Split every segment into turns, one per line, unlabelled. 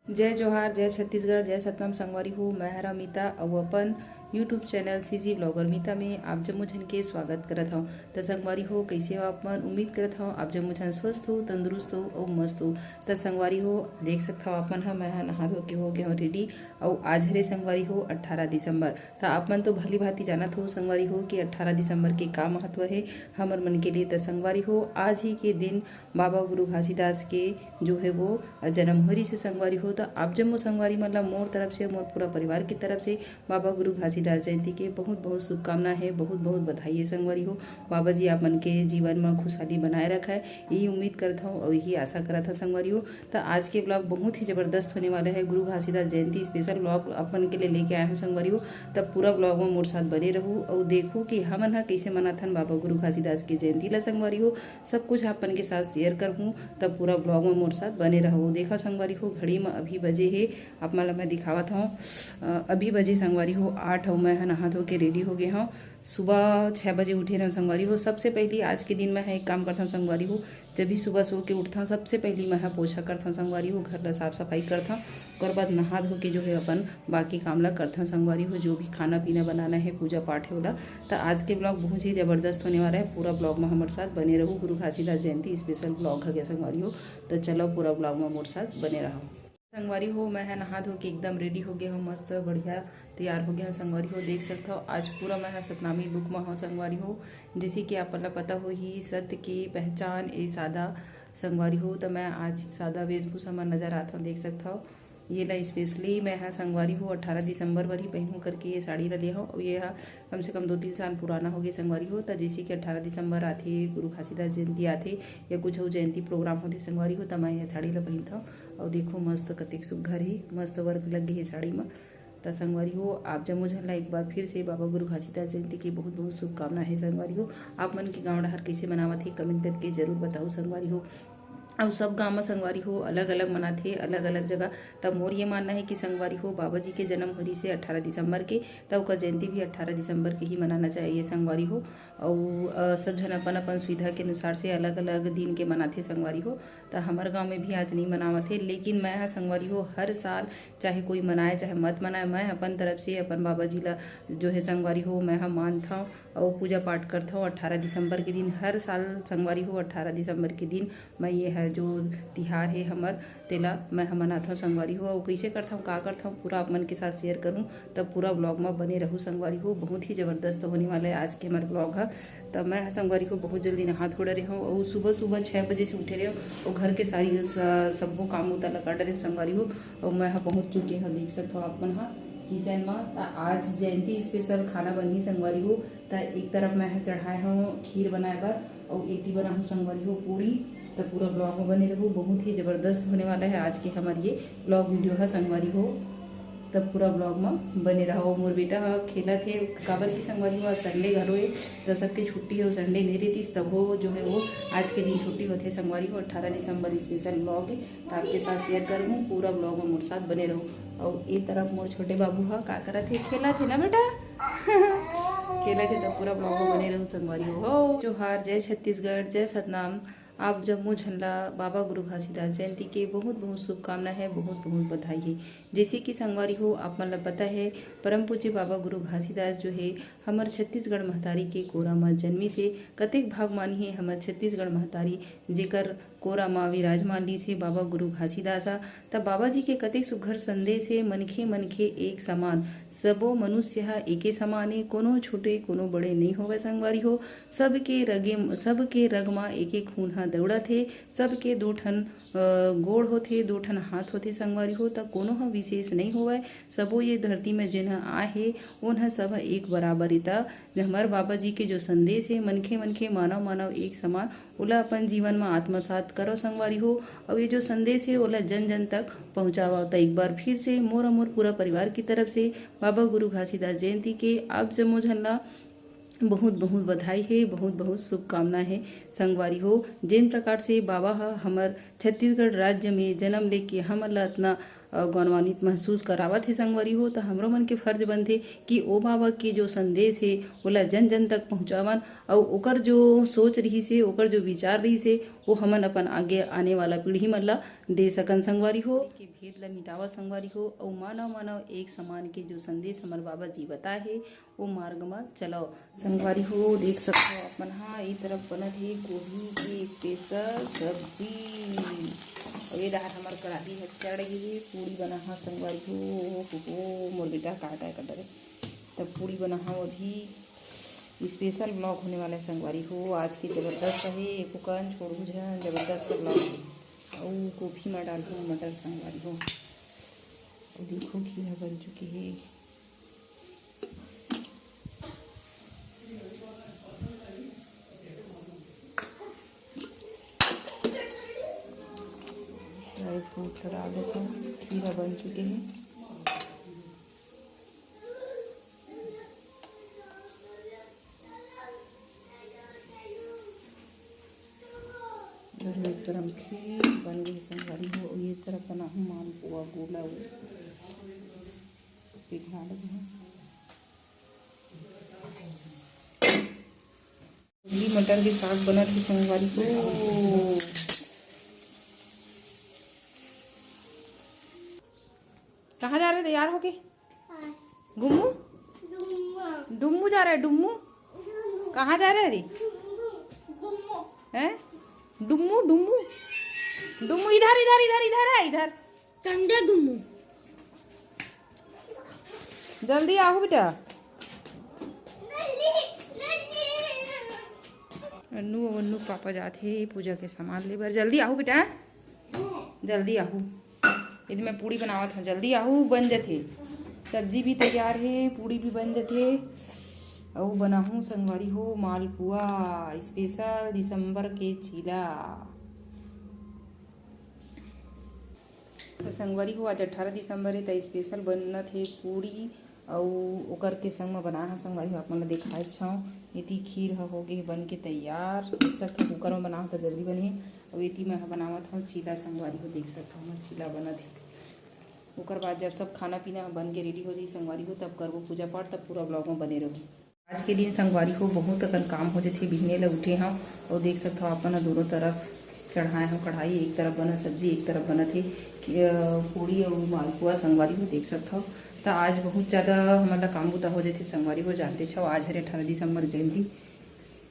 जय जोहार, जय छत्तीसगढ़, जय सतनाम संगवारी हो। मैं हरा मीता अउ अपन यूट्यूब चैनल सीजी ब्लॉगर मीता में आप जम्मो झन के स्वागत करत हूँ। त संगवारी हो, कैसे हो आप मन? उम्मीद करत हूँ आप जम्मो झन स्वस्थ हो, तंदुरुस्त हो और मस्त हो। त संगवारी हो, देख सकता हो अपन मैं नहा धो के हो गए हूँ रेडी। और आज हरे संगवारी हो 18 दिसंबर। त आप मन तो भली भांति जानत हो संगवारी हो कि 18 दिसंबर के का महत्व है हमर मन के लिए। त संगवारी हो, आज ही के दिन बाबा गुरु घासीदास के जो है वो जन्म हो रही से संगवारी हो। तो आप जम्मो संगवारी मतलब मोर तरफ से, मोर पूरा परिवार की तरफ से बाबा गुरु घासीदास जयंती के बहुत बहुत शुभकामना है, बहुत बहुत बधाई है संगवारी हो। बाबा जी आप मन के जीवन में खुशहाली बनाए रखा है, यही उम्मीद करता हूँ और यही आशा करता संगवारी हो। तो आज के ब्लॉग बहुत ही जबरदस्त होने वाला है। गुरु घासीदास जयंती स्पेशल ब्लॉग अपन के लिए लेके आए हूँ संगवारी हो। तब पूरा ब्लॉग में मोर साथ बने रहूँ और देखूँ कि हमन कैसे मनाथन बाबा गुरु घासीदास की जयंती ला संगवारी हो। सब कुछ अपन के साथ शेयर करहूँ, तब पूरा ब्लॉग में मोर साथ बने रहो। देखा संगवारी हो, घड़ी में अभी बजे है, आप मन मैं दिखावत हूँ। अभी बजे संगवारी हो 8 और मैं नहा धो के रेडी हो गए हूँ। सुबह 6 बजे उठे रहे संगवारी हो। सबसे पहले आज के दिन में एक काम करता हूँ संगवारी हो। जब भी सुबह सो के उठता हूँ सबसे पहले मैं पोछा करता हूँ संगवारी हो, घर ला साफ सफाई करता हूँ। और बाद नहा धो के जो है अपन बाकी काम ला करता हूँ संगवारी हो। जो भी खाना पीना बनाना है, पूजा पाठ है, वाला तो आज के ब्लॉग बहुत ही ज़बरदस्त होने वाला है। पूरा ब्लॉग में हमारे साथ बने रहो। गुरु घासीदास जयंती स्पेशल ब्लॉग है गया संगवारी हो। तो चलो पूरा ब्लॉग में हमारे साथ बने रहो संगवारी हो। मैं नहा धो के एकदम रेडी हो गया हूँ, मस्त बढ़िया तैयार हो गया हूँ संगवारी हो। देख सकता हो आज पूरा मैं सतनामी लुक में हूँ संगवारी हो। जैसे कि आप पता हो ही, सत्य की पहचान ए सादा संगवारी हो। तो मैं आज सादा वेशभूषा में नजर आता हूँ, देख सकता हो। ये ला स्पेशली मैं संगवारी हो 18 दिसंबर पर ही पहनूँ करके ये साड़ी ला लिया हूँ। और ये कम से कम 2-3 साल पुराना हो गया संगवारी हो। तो जैसे कि 18 दिसंबर आते, गुरु घासीदास जयंती आते या कुछ हो जयंती प्रोग्राम होते संगवारी हो, तो मैं यह साड़ी ला पहनता हूँ। और देखो मस्त कतिक सुघर ही, मस्त वर्क लग गई है साड़ी में। तो संगवारी हो, आप जम्मो झन ला एक बार फिर से बाबा गुरु घासीदास जयंती की बहुत बहुत शुभकामना है संगवारी हो। आप मन के गाँव डहर कैसे मनावत है कमेंट करके जरूर बताओ संगवारी हो। और सब गाँव में संगवारी हो अलग अलग मनाते, अलग अलग जगह। तब मोर ये मानना है कि संगवारी हो बाबा जी के जन्म हो रही से 18 दिसंबर के, तब का जयंती भी 18 दिसंबर के ही मनाना चाहिए संगवारी हो। और सब जन अपन अपन सुविधा के अनुसार से अलग अलग दिन के मनाते संगवारी हो। तो हमारे गांव में भी आज नहीं मनावत है, लेकिन मैं संगवारी हो हर साल चाहे कोई मनाए चाहे मत मनाए, मैं अपन तरफ से अपन बाबा जी ला जो है संगवारी हो मैं मानता हूँ और पूजा पाठ करता हूँ। 18 दिसंबर के दिन हर साल संगवारी हो 18 दिसंबर के दिन मैं ये है जो तिहार है हमर तेला मैं मनाता हूँ संगवारी हो। और कैसे करता हूँ का करता हूँ पूरा आप मन के साथ शेयर करूँ, तब पूरा ब्लॉग में बने रहूँ संगवारी हो। बहुत ही ज़बरदस्त होने वाला है आज के हमारे ब्लॉग है। तब मैं संगवारी को बहुत जल्दी नहा धो रहे हूँ और सुबह सुबह 6 बजे से उठे रहे हो और घर के सारी सबको काम होता लगा रहे संगवारी हो। और मैं पहुँच चुके हैं, देख सकते हो आप मन किचन में। आज जयंती स्पेशल खाना बनी संगवारी हो। तो एक तरफ मैं चढ़ाए हूँ खीर बनाए बर और एक बना हूँ संगवारी हो पूरी। तो पूरा ब्लॉग में बने रहो, बहुत ही ज़बरदस्त होने वाला है आज के हमारी ये ब्लॉग वीडियो है संगवारी हो। तब पूरा ब्लॉग में बने रहो। मोर बेटा खेला थे काबर की संगवारी हो, संडे घर हो तो सबके छुट्टी हो, संडे नहीं रहती तब हो जो है वो आज के दिन छुट्टी होते संगवारी हो। 18 दिसंबर स्पेशल ब्लॉग है तो आपके साथ शेयर करूँ, पूरा ब्लॉग में मोर साथ बने रहो। और एक तरफ मोर छोटे बाबू है का करा थे, खेला थे ना बेटा खेला थे, तब पूरा ब्लॉग में बने रहो संगवारी हो। जोहार, जय छत्तीसगढ़, जय सतनाम। आप जम्मू झंडा बाबा गुरु घासीदास जयंती के बहुत बहुत शुभकामना है, बहुत बहुत बधाई है। जैसे कि संगवारी हो आप मतलब पता है परम पूज्य बाबा गुरु घासीदास जो है हमार छत्तीसगढ़ महतारी के कोरा में जन्मी से कतेक भाग मानी है हमार छत्तीसगढ़ महतारी जेकर कोरा माँ विराजमान ली से बाबा गुरु घासीदास। तब बाबा जी के कतेक सुघर संदेश है, मनखे मनखे एक समान, सबो मनुष्य है एके समाने, कोनो छोटे कोनो बड़े नहीं होवे संगवारी हो। सबके रग में एक एक खून हा दौड़ा थे, सबके दो ठन गोड़ होथे, दो ठन हाथ होथे संगवारी हो। तब कोनो हा विशेष नहीं होवे, सबो ये धरती में जिन आए है उन सब एक बराबरिता। हमारे बाबा जी के जो संदेश है मनखे मनखे मानव मानव एक समान, ओला अपन जीवन में आत्मसात करो संगवारी हो। और ये जो संदेश है ओला जन जन तक पहुँचावा। तो एक बार फिर से मोर पूरा परिवार की तरफ से बाबा गुरु घासीदास जयंती के आप जम्मो झन बहुत बहुत बधाई है, बहुत बहुत शुभकामना है संगवारी हो। जिन प्रकार से बाबा हमार छत्तीसगढ़ राज्य में जन्म लेके हमन ला इतना गौरवान्वित महसूस करावत हे संगवारी हो। तो हमरो मन के फर्ज बनथे कि ओ बाबा के जो संदेश हे ओला जन जन तक पहुँचावन और ओकर जो सोच रहिस हे ओकर जो विचार रहिस हे वो हमन अपन आगे आने वाला पीढ़ी मन ला दे सकन संगवारी हो। के भेद ला मिटावा संगवारी हो और मानव मानव एक समान के जो संदेश हमर बाबा जी बताए हे वो मार्ग में चलाओ संगवारी हो। देख सकते हो अपन हाँ ये तरफ बनत हे गोभी के स्पेशल सब्जी और ये दार हमार कढ़ाई है चढ़ गई पूड़ी बना हाँ संगवारी हो मोर बेटा काटा है कटर तब पूड़ी बना हाँ अभी स्पेशल ब्लॉग होने वाला है संगवारी हो। आज की ज़बरदस्त है एक कन छोड़ू झन ज़बरदस्त ब्लॉग है और गोभी में डाल दूँ मटर संगवारी हो। और देखो खीरा बन चुकी है ड्राई फ्रूट डाल देता हूँ खीरा बन चुके हैं। एक तरफ खीर बन गई संगवारी हो और ये तरफ बना हूँ मालपुआ गोला पिघला लगे हैं। मटर के साग बना थी संगवारी को। कहाँ जा रहे तैयार होके? गुम्मू डुम्मू जा रहा है डुम्मू। कहाँ जा रहा है रे? हैं डुम्मू डुम्मू डुम्मू इधर इधर इधर इधर है इधर चंडे डुम्मू जल्दी आओ बेटा। अन्नू अन्नू पापा जाते पूजा के सामान ले बर जल्दी आओ बेटा जल्दी आओ। यदि मैं पूड़ी बनावत हूँ जल्दी आहू बन जाते सब्जी भी तैयार है पूड़ी भी बन जाते और बनाहूँ संगवारी हो मालपुआ स्पेशल दिसंबर के चीला। तो संगवारी हो आज 18 दिसंबर है तो स्पेशल बनत है पूड़ी और ओकर के संग में बना है संगवारी हो आप मन दिखाए छाऊँ। यदि खीर हो गई बन के तैयार देख सकते हो कुकर में बनाओ तो जल्दी बने और यदि मैं बनावत हूँ चीला संगवारी हो देख सकता हूँ मैं चीला बनत है। ओकर बाद जब सब खाना पीना बन के रेडी हो जाए संगवारी हो तब करबो पूजा पाठ तब पूरा ब्लॉग में बने रहो। आज के दिन संगवारी हो बहुत अकन काम हो जाते बिहने ला उठे हाँ और देख सकते हो अपन दोनों तरफ चढ़ाए हम कढ़ाई एक तरफ बना सब्जी एक तरफ बना थे पूड़ी और मालपुआ संगवारी हो देख सकते हो। तो आज बहुत ज़्यादा हमारा काम बुता हो जाते संगवारी हो जानते छो आज है 18 दिसंबर जयंती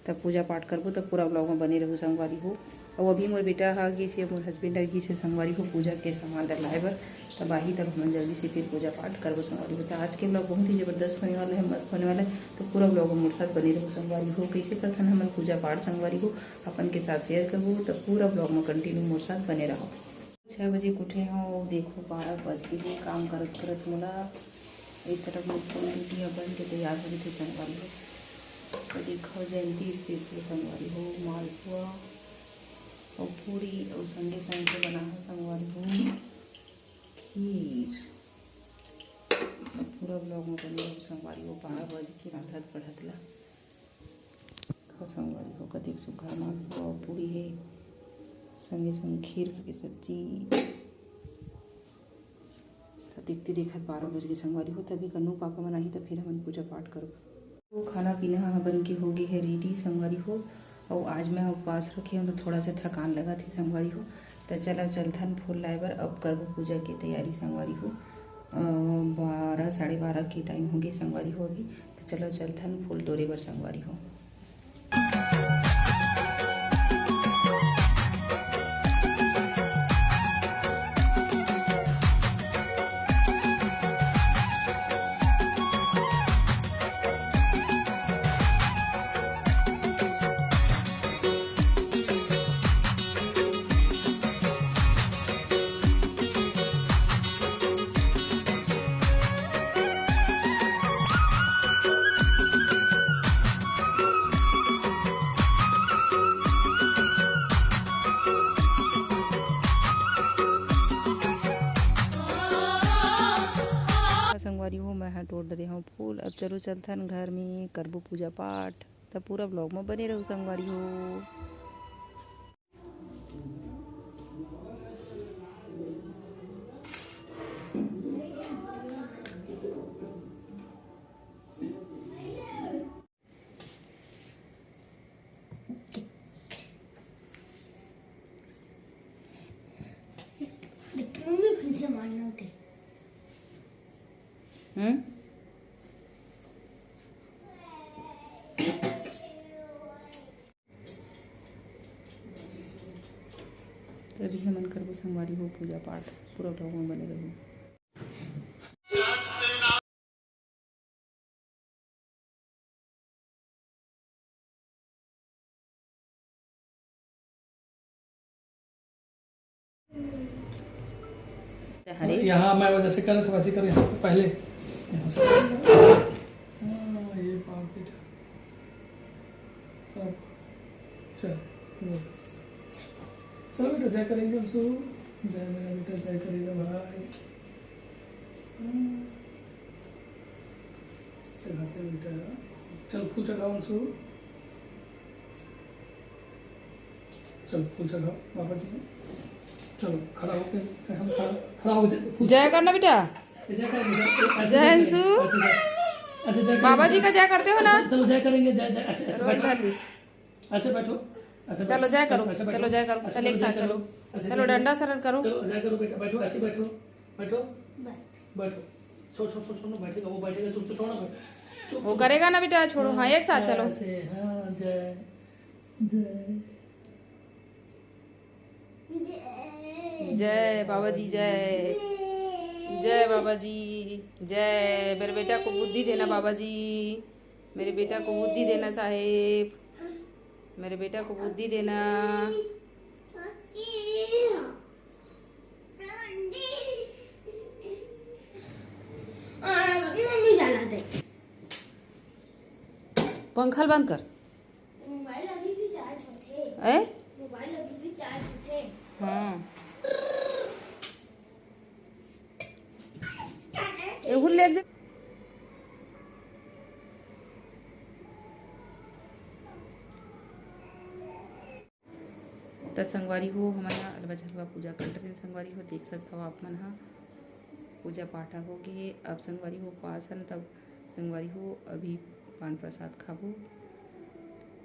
तब पूजा पाठ करबो तब पूरा ब्लॉग में बने रहो संगवारी हो। और अभी मोर बेटा आ गई से मोर हस्बैंड आ गई से संगवारी हो पूजा के सामान लाए बर तब आही तब हम जल्दी से फिर पूजा पाठ करबो संगवारी हो। तो आज के ब्लॉग बहुत ही ज़बरदस्त होने वाला है मस्त होने वाला है तो पूरा ब्लॉग मोर साथ बने रहो संगवारी हो। कैसे करथन हमन पूजा पाठ संगवारी हो अपन के साथ शेयर करबो तो पूरा ब्लॉग में कंटिन्यू मोर साथ बने रहो। 6 बजे उठे हो देखो 12 बज गए काम करत करत मोला एक तरफ रोटियाँ बन के तैयार हो गई थी संगवारी हो। तो देखो जयंती स्पेशल संगवारी हो मालपुआ और पूड़ी और संगे संगे बना है संगवारी हो खीर पूरा ब्लॉग में बने रहो संगवारी हो। 12 बज के रात पढ़त ला तो संगवारी हो कतिक सुखा मालपुआ और पूड़ी है संगे संग खीर की सब्जी तो देखते देखत 12 बज के संगवारी हो तभी कन्नू पापा मनाही तो फिर हम पूजा पाठ करो। तो खाना पीना बन के हो गई है रेडी संगवारी हो और आज मैं उपवास रखी हूँ तो थोड़ा सा थकान लगा थी संगवारी हो तो चलो चलथन फूल लाए बर अब करबो पूजा की तैयारी संगवारी हो। 12 साढ़े 12 के टाइम हो गए संगवारी हो अभी तो चलो चलथन फूल तोड़े बर संगवारी हो। संगवारी हो मैं हाँ तोड़ रही हूँ फूल अब चलो चलथन घर में करबो पूजा पाठ तब पूरा ब्लॉग में बने रहो संगवारी हो। तभी हमन करबो संगवारी हो पूजा पाठ पूरा ब्लॉग में बने रहो।
यहाँ मैं वजह से कर वैसे कर यहाँ पे पहले यहाँ से ये पाँच बेटा अब चल चलो बेटा जय करेंगे हम सब जय मेरा बेटा जय करेगा भाई चलाते बेटा चल फूल चढ़ाओ अंशु चल फूल चढ़ाओ बाबा जी चलो खड़ा होकर हम खड़ा हो
जय करना बेटा। जय अंशु बाबा जी का जय करते हो ना।
चलो जय करेंगे जय जय ऐसे बैठो
चलो जय करो चलो जय करो चल एक साथ चलो चलो डंडा शरण करो
चलो जय करो बेटा बैठो ऐसे बैठो बैठो बैठो छोड़ बैठेगा वो बैठेगा चुप छोड़ो
वो करेगा ना बेटा छोड़ो। हाँ एक साथ चलो
हाँ जय जय
जय बाबा जी जय जय बाबा जी जय। मेरे बेटा को बुद्धि देना बाबा जी मेरे बेटा को बुद्धि देना साहेब मेरे बेटा को बुद्धि देना। पंखा बंद कर।
मोबाइल अभी भी चार्ज होते
ए
मोबाइल अभी भी चार्ज होते।
हाँ एहू ले जा त संगवारी हो हमारा अलवा झलवा पूजा कर रहे संगवारी हो देख सकते हो आप मन हा पूजा पाठा हो गए। अब संगवारी हो पासन तब संगवारी हो अभी पान प्रसाद खाबो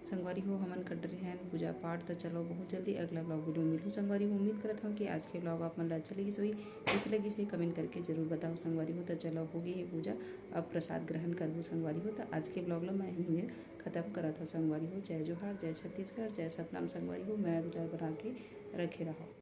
संगवारी हो हमन कर रहे हैं पूजा पाठ। तो चलो बहुत जल्दी अगला ब्लॉग वीडियो मिलूँ संगवारी हो। उम्मीद करता हूँ कि आज के ब्लॉग आप मन अच्छा लगी सही कैसे लगी से कमेंट करके जरूर बताओ संगवारी हो। तो चलो हो गई है पूजा अब प्रसाद ग्रहण करबो संगवारी हो। तो आज के ब्लॉग ला मैं यहीं में खत्म करत हूँ संगवारी हो। जय जोहार जय छत्तीसगढ़ जय सतनाम संगवारी हो। मैं दुलार बना के रखे रहो।